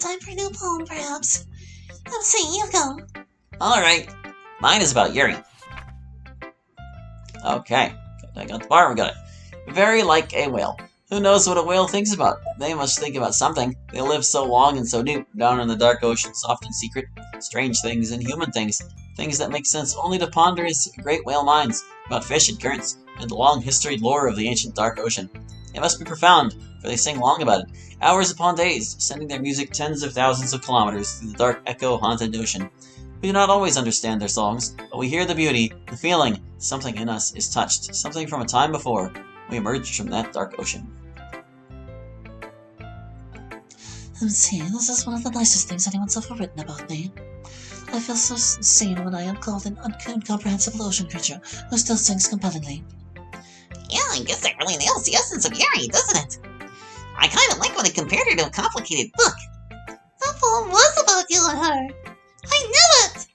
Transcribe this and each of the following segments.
time for a new poem, perhaps. Let's see, you go. Alright. Mine is about Yuri. Okay. I got the bar, we got it. Very like a whale. Who knows what a whale thinks about? They must think about something. They live so long and so deep, down in the dark ocean, soft and secret. Strange things and human things. Things that make sense only to ponderous great whale minds, about fish and currents, and the long-historied lore of the ancient dark ocean. It must be profound, for they sing long about it, hours upon days, sending their music tens of thousands of kilometers through the dark, echo-haunted ocean. We do not always understand their songs, but we hear the beauty, the feeling. Something in us is touched, something from a time before we emerged from that dark ocean. See, this is one of the nicest things anyone's ever written about me. I feel so seen when I am called an incomprehensible ocean creature who still sings compellingly. Yeah, I guess that really nails the essence of Yuri, doesn't it? I kind of like when they compared her to a complicated book. That poem was about you and her. I knew it!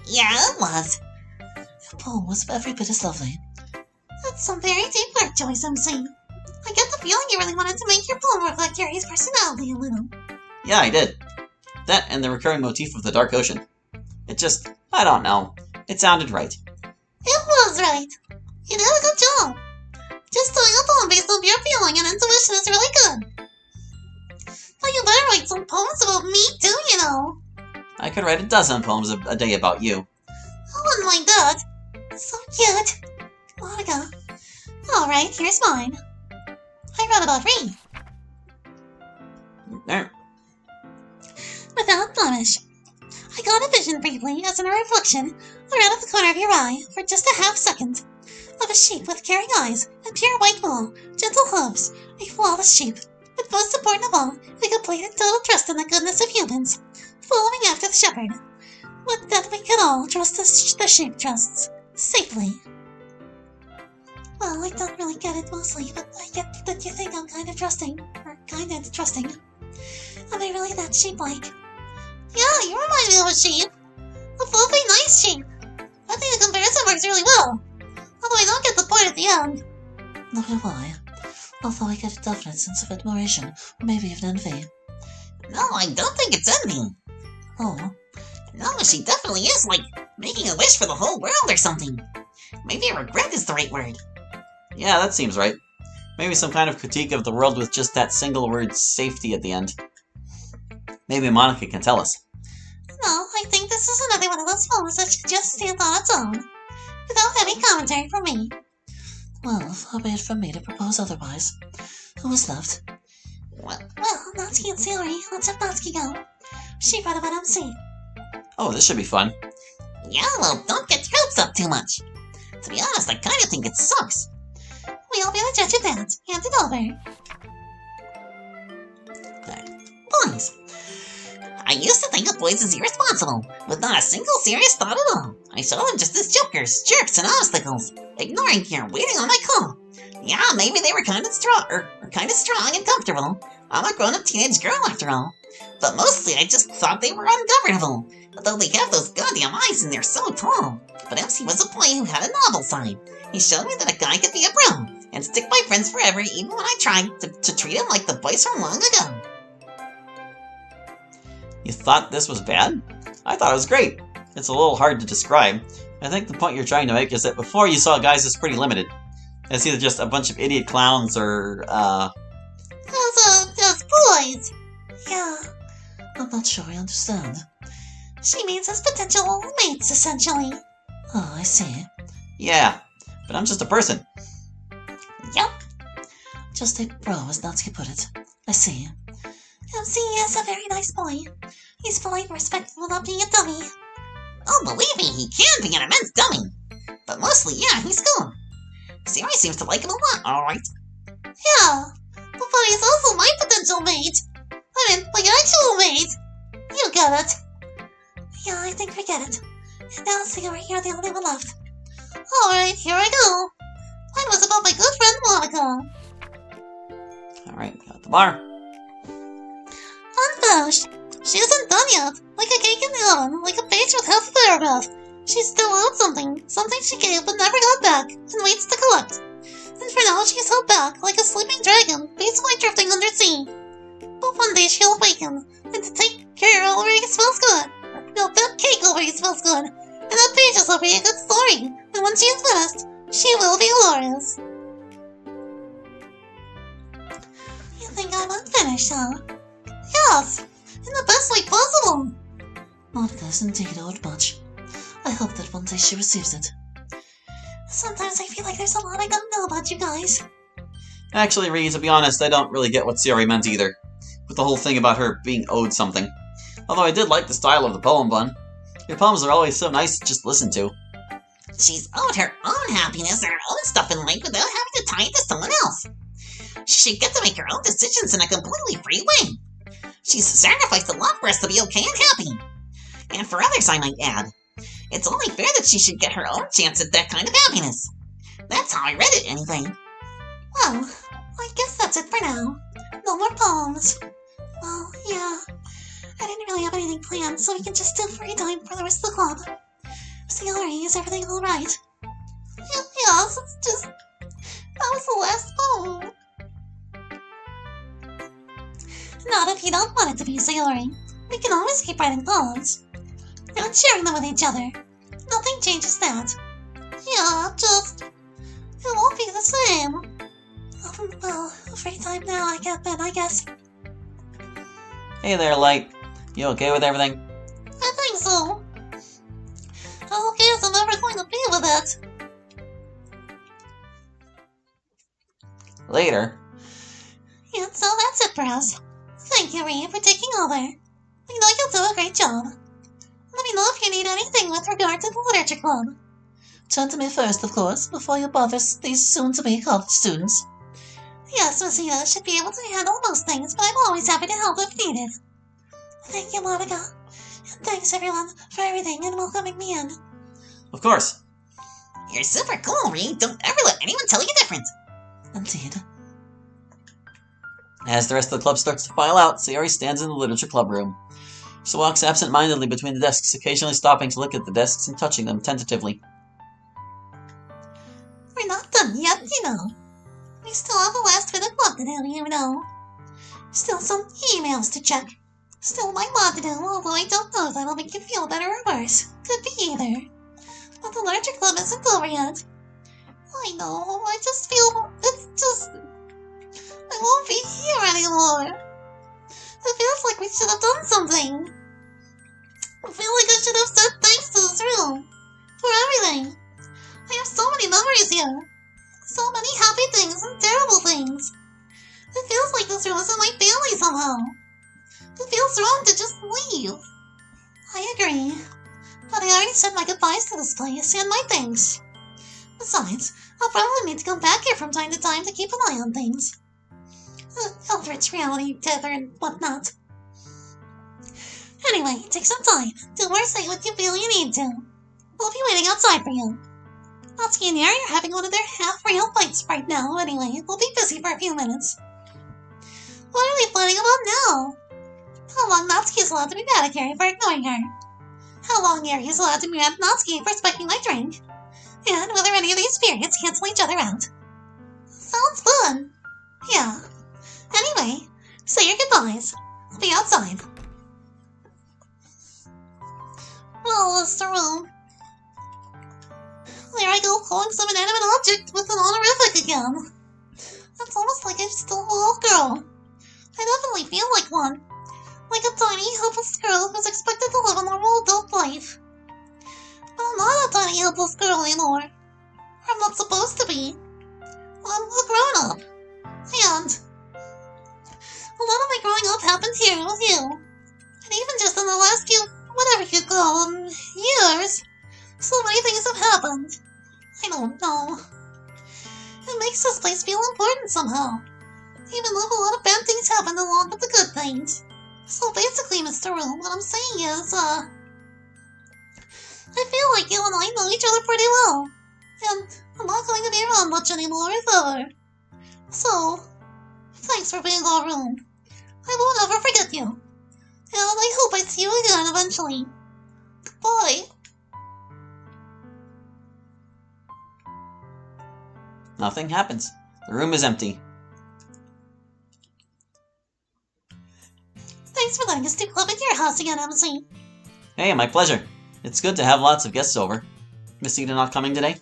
Yeah, it was. Your poem was every bit as lovely. That's some very deep work, Joyce MC. I get the feeling you really wanted to make your poem reflect Yuri's personality a little. Yeah, I did. That and the recurring motif of the dark ocean. It just, I don't know. It sounded right. It was right. You did a good job. Just doing a poem based on your feeling and intuition is really good. But you better write some poems about me too, you know. I could write a dozen poems a day about you. I wouldn't mind that. So cute. Monica. Alright, here's mine. I wrote about Reed. There. Without blemish. I got a vision briefly, as in a reflection, or out of the corner of your eye, for just a half second, of a sheep with caring eyes, and pure white wool, gentle hooves, a flawless sheep, but most important of all, a complete and total trust in the goodness of humans, following after the shepherd. Would that we could all trust the sheep trusts, safely. Well, I don't really get it mostly, but I get that you think I'm kind of trusting, or kinda trusting. Am I really that sheep-like? Yeah, you remind me of a sheep. A fluffy, nice sheep. I think the comparison works really well. Although I don't get the point at the end. Nor do I. Although I get a definite sense of admiration, or maybe even envy. No, I don't think it's envy. Oh. No, she definitely is, like, making a wish for the whole world or something. Maybe regret is the right word. Yeah, that seems right. Maybe some kind of critique of the world with just that single word, safety, at the end. Maybe Monica can tell us. No, I think this is another one of those poems that should just stand on its own, without any commentary from me. Well, far be it from me to propose otherwise. Who is left? Well, Natsuki and Sayori. Let's have Natsuki go. She wrote about MC. Oh, this should be fun. yeah, well, don't get your hopes up too much. To be honest, I kind of think it sucks. We'll be the judge of that. Hand it over. Boys. I used to think of boys as irresponsible, with not a single serious thought at all. I saw them just as jokers, jerks, and obstacles, ignoring care, waiting on my call. Yeah, maybe they were kind of strong and comfortable. I'm a grown-up teenage girl after all. But mostly I just thought they were ungovernable, although they have those goddamn eyes and they're so tall. But MC was a boy who had a novel side. He showed me that a guy could be a bro, and stick by friends forever even when I tried to treat him like the boys from long ago. You thought this was bad? I thought it was great. It's a little hard to describe. I think the point you're trying to make is that before you saw guys as pretty limited. It's either just a bunch of idiot clowns or, As boys. Yeah. I'm not sure I understand. She means as potential mates, essentially. Oh, I see. Yeah, but I'm just a person. Yep. Just a bro, as Natsuki put it. I see. MC is a very nice boy. He's polite and respectful without being a dummy. Oh, believe me, he can be an immense dummy. But mostly, yeah, he's cool. Sayori seems to like him a lot, alright. Yeah, but he's also my potential mate. I mean, like actual mate. You get it. Yeah, I think we get it. And now Sayori, you're the only one left. Alright, here I go. Mine was about my good friend Monica. Alright, got the bar. Unfinished. She isn't done yet. Like a cake in the oven, like a page with half a paragraph. She still owed something she gave but never got back, and waits to collect. And for now she's held back, like a sleeping dragon, peacefully drifting undersea. But one day she'll awaken, and to take care of over it smells good. Milk that cake over it smells good. And that pages will be a good story. And when she is finished, she will be glorious. You think I'm unfinished, huh? Yes, in the best way possible. Monica's indeed owed much. I hope that one day she receives it. Sometimes I feel like there's a lot I don't know about you guys. Actually, Ree, to be honest, I don't really get what Sayori meant either, with the whole thing about her being owed something. Although I did like the style of the poem, Bun. Your poems are always so nice to just listen to. She's owed her own happiness and her own stuff in life without having to tie it to someone else. She should get to make her own decisions in a completely free way. She's sacrificed a lot for us to be okay and happy. And for others, I might add. It's only fair that she should get her own chance at that kind of happiness. That's how I read it, anyway. Well, I guess that's it for now. No more poems. Well, yeah. I didn't really have anything planned, so we can just do free time for the rest of the club. Sayori, is everything alright? Yes, it's just... that was the last poem. Not if you don't want it to be, Sayori. We can always keep writing poems. And sharing them with each other. Nothing changes that. Yeah, just... it won't be the same. Well, free time now, I guess. Hey there, Light. You okay with everything? I think so. As okay as I'm ever going to be with it. Later. And so that's it for us. Thank you, Ree, for taking over. We know you'll do a great job. Let me know if you need anything with regard to the literature club. Turn to me first, of course, before you bother these soon-to-be college students. Yes, Miss Ina should be able to handle most things, but I'm always happy to help if needed. Thank you, Monica. And thanks, everyone, for everything and welcoming me in. Of course. You're super cool, Ree. Don't ever let anyone tell you different. Indeed. As the rest of the club starts to file out, Sayori stands in the literature club room. She walks absent-mindedly between the desks, occasionally stopping to look at the desks and touching them tentatively. We're not done yet, you know. We still have the last bit of club to do, you know. Still some emails to check. Still my lot to do, although I don't know if that'll make you feel better or worse. Could be either. But the literature club isn't over yet. I know, I just feel... it's just... I won't be here anymore. It feels like we should have done something. I feel like I should have said thanks to this room. For everything. I have so many memories here. So many happy things and terrible things. It feels like this room is in my family somehow. It feels wrong to just leave. I agree. But I already said my goodbyes to this place and my thanks. Besides, I'll probably need to come back here from time to time to keep an eye on things. Eldritch reality, tether, and whatnot. Anyway, take some time. Do or say what you feel you need to. We'll be waiting outside for you. Natsuki and Yari are having one of their half-real fights right now. Anyway, we'll be busy for a few minutes. What are they fighting about now? How long Natsuki is allowed to be mad at Yari for ignoring her. How long Yari is allowed to be mad at Natsuki for spiking my drink. And whether any of these periods cancel each other out. Sounds fun. Yeah. Anyway, say your goodbyes. I'll be outside. Well, it's the room. There I go, calling some inanimate object with an honorific again. It's almost like I'm still a little girl. I definitely feel like one. Like a tiny, helpless girl who's expected to live a normal adult life. But I'm not a tiny, helpless girl anymore. I'm not supposed to be. I'm a grown-up. And a lot of my growing up happened here with you. And even just in the last few, whatever you call them, years, so many things have happened. I don't know. It makes this place feel important somehow. Even though a lot of bad things happened along with the good things. So basically, Mr. Room, what I'm saying is, I feel like you and I know each other pretty well. And I'm not going to be around much anymore, if ever. So, thanks for being our room. I won't ever forget you. And I hope I see you again eventually. Goodbye. Nothing happens. The room is empty. Thanks for letting us do club at your house again, MC. Hey, my pleasure. It's good to have lots of guests over. Miss Ida not coming today?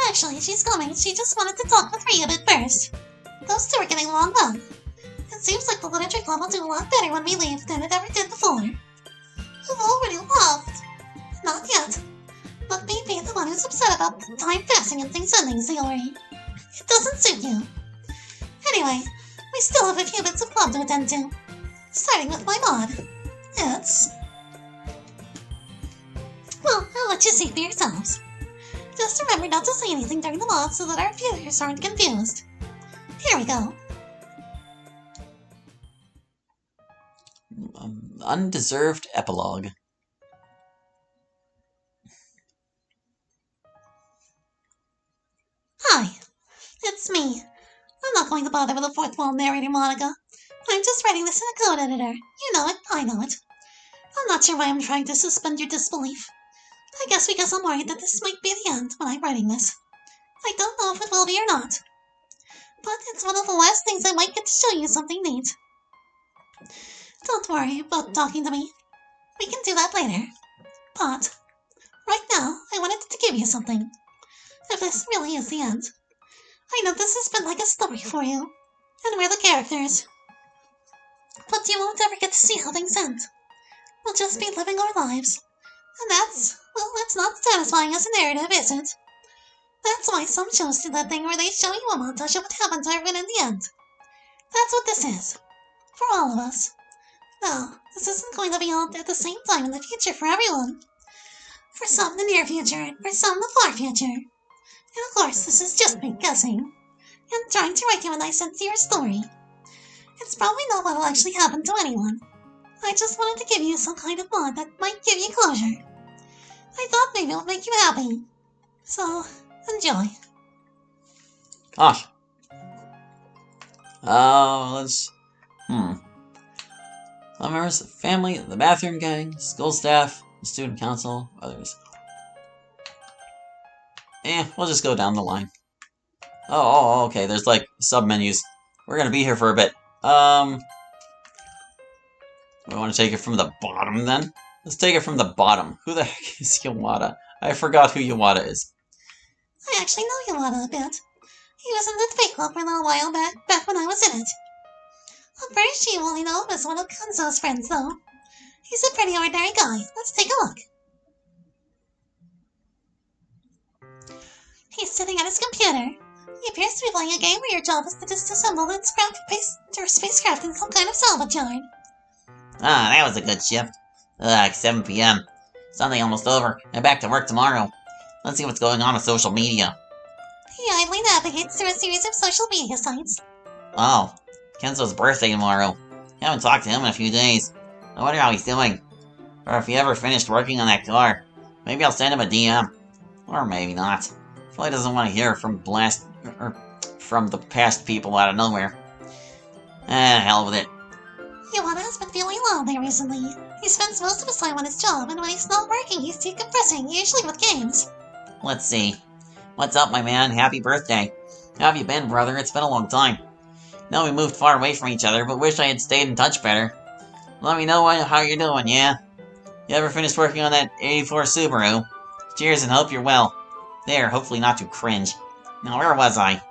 Actually, she's coming. She just wanted to talk with Rhea a bit first. Those two are getting along well. It seems like the literature club will do a lot better when we leave than it ever did before. I've already left. Not yet. Let me be the one who's upset about the time passing and things ending, Zeolry. It doesn't suit you. Anyway, we still have a few bits of club to attend to. Starting with my mod. It's... Well, I'll let you see for yourselves. Just remember not to say anything during the mod so that our viewers aren't confused. Here we go. Undeserved epilogue. Hi, it's me. I'm not going to bother with the fourth wall narrator, Monica. I'm just writing this in a code editor. You know it, I know it. I'm not sure why I'm trying to suspend your disbelief. I guess because I'm worried that this might be the end when I'm writing this. I don't know if it will be or not. But it's one of the last things I might get to show you something neat. Don't worry about talking to me. We can do that later. But, right now, I wanted to give you something. If this really is the end. I know this has been like a story for you. And we're the characters. But you won't ever get to see how things end. We'll just be living our lives. And that's not satisfying as a narrative, is it? That's why some shows do that thing where they show you a montage of what happened to everyone in the end. That's what this is. For all of us. No, this isn't going to be all at the same time in the future for everyone. For some, the near future, and for some, the far future. And of course, this is just me guessing. And trying to write you a nice end to your story. It's probably not what will actually happen to anyone. I just wanted to give you some kind of mod that might give you closure. I thought maybe it would make you happy. So, enjoy. Gosh. Let's... Members of the family, the bathroom gang, school staff, the student council, others. We'll just go down the line. Oh, okay, there's like sub-menus. We're gonna be here for a bit. We want to take it from the bottom then? Let's take it from the bottom. Who the heck is Yawada? I forgot who Yawada is. I actually know Yawada a bit. He was in the fake club for a little while back when I was in it. I'm pretty sure you only know him as one of Kanzo's friends, though. He's a pretty ordinary guy. Let's take a look. He's sitting at his computer. He appears to be playing a game where your job is to disassemble and scrap your spacecraft in some kind of salvage yard. Ah, that was a good shift. Ugh, 7 p.m. Sunday almost over, and back to work tomorrow. Let's see what's going on with social media. He idly navigates through a series of social media sites. Oh, Kenzo's birthday tomorrow. Haven't talked to him in a few days. I wonder how he's doing. Or if he ever finished working on that car. Maybe I'll send him a DM. Or maybe not. Probably doesn't want to hear from from the past people out of nowhere. Hell with it. Yawada has been feeling lonely recently. He spends most of his time on his job, and when he's not working, he's decompressing, usually with games. Let's see. What's up, my man? Happy birthday. How have you been, brother? It's been a long time. Know we moved far away from each other, but wish I had stayed in touch better. Let me know how you're doing, yeah? You ever finished working on that 84 Subaru? Cheers and hope you're well. There, hopefully not too cringe. Now, where was I?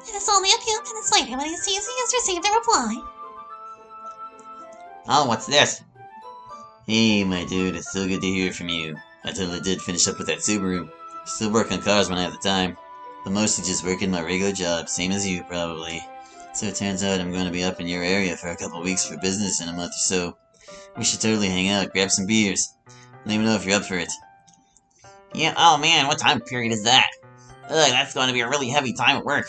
It is only a few minutes later when he sees he has received a reply. Oh, what's this? Hey, my dude, it's so good to hear from you. I totally did finish up with that Subaru. Still work on cars when I have the time. But mostly just working my regular job, same as you, probably. So it turns out I'm going to be up in your area for a couple weeks for business in a month or so. We should totally hang out, grab some beers. Let me know if you're up for it. Yeah, oh man, what time period is that? Ugh, that's going to be a really heavy time at work.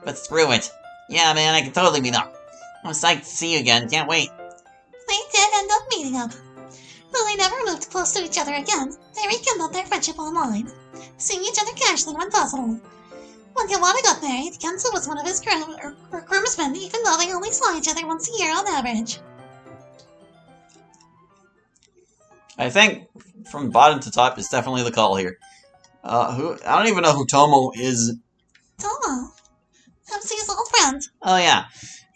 But screw it. Yeah, man, I can totally meet up. I'm psyched to see you again, can't wait. They did end up meeting up. Though they never moved close to each other again, they rekindled their friendship online, seeing each other casually when possible. When Yawada got married, Kenzo was one of his groomsmen, even though they only saw each other once a year on average. I think from bottom to top is definitely the call here. I don't even know who Tomo is. Tomo, MC's old friend. Oh yeah,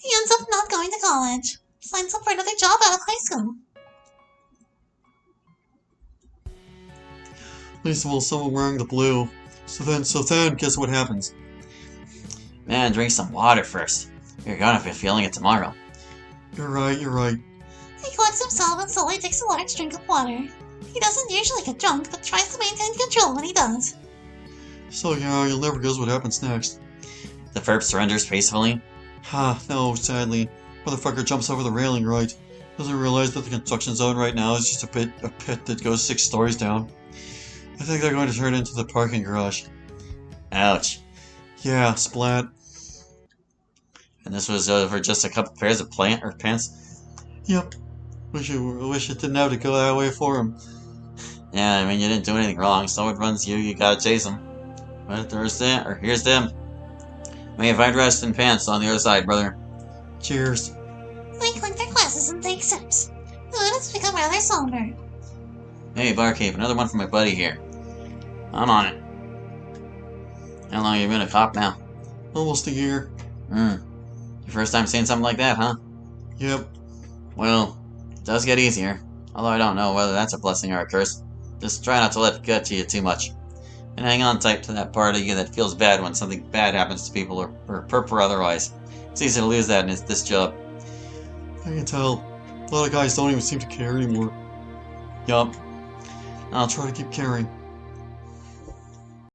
He ends up not going to college. Signs up for another job out of high school. Least of all, someone wearing the blue. So then, guess what happens? Man, drink some water first. You're gonna be feeling it tomorrow. You're right. He collects himself and slowly takes a large drink of water. He doesn't usually get drunk, but tries to maintain control when he does. So yeah, you'll never guess what happens next. The Ferb surrenders peacefully. No, sadly. Motherfucker jumps over the railing, right? Doesn't realize that the construction zone right now is just a pit that goes 6 stories down. I think they're going to turn it into the parking garage. Ouch. Yeah, splat. And this was for just a couple pairs of pants? Yep. Wish it didn't have to go that way for him. Yeah, I mean, you didn't do anything wrong. Someone runs you gotta chase them. But here's them. May you find rest in pants on the other side, brother. Cheers. They clink their glasses and take sips. The mood has become rather somber. Hey, barkeep, another one for my buddy here. I'm on it. How long have you been a cop now? Almost a year. Your first time seeing something like that, huh? Yep. Well, it does get easier. Although I don't know whether that's a blessing or a curse. Just try not to let it get to you too much. And hang on tight to that part of you that feels bad when something bad happens to people or perp or otherwise. It's easy to lose that in this job. I can tell. A lot of guys don't even seem to care anymore. Yup. I'll try to keep caring.